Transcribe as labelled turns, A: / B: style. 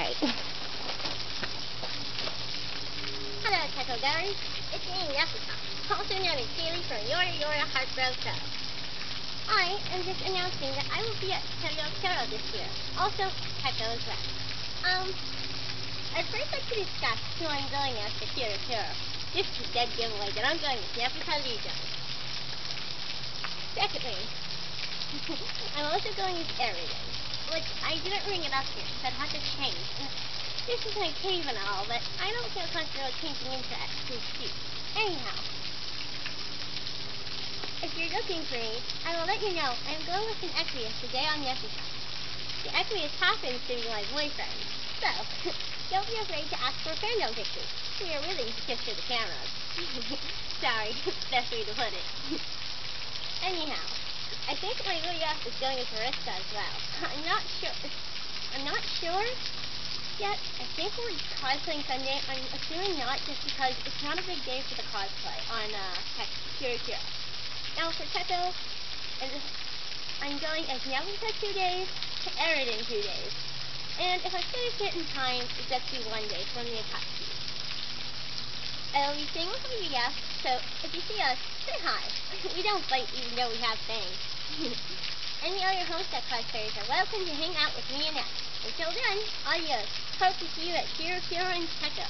A: Alright. Hello, Taco Goers. It's me, Jessica, also known as Kaylee from Yora Heartbreak Show. I am just announcing that I will be at Kero this year. Also, Taco as well. I'd first like to discuss who I'm going as for Kero. This is a dead giveaway that I'm going with Jessica Lijo. Secondly, I'm also going as Eridan, which I didn't ring it up here, so I'd have to change. And this is my cave and all, but I don't feel comfortable changing into actual suit. Anyhow, if you're looking for me, I will let you know I'm going with an Equius today on Jessica. The Equius happens to be my boyfriend, so don't be afraid to ask for fandom pictures. We are willing to kiss to the cameras. Sorry, best way to put it. Anyhow, I think my Rudias is going with Mariska as well. I'm not sure yet. I think we're cosplaying Sunday. I'm assuming not, just because it's not a big day for the cosplay on Kero. Now for Teto, I'm going as Nebuchadnezzar 2 days, to Eridan 2 days. And if I finish it in time, it's just be 1 day from the Akatsuki. I'll be staying with my BF, so if you see us, say hi. We don't bite even though we have fangs. Any other Homestuck cosplayers are welcome to hang out with me and X. Until then, adios. Hope to see you at Kero and Teto.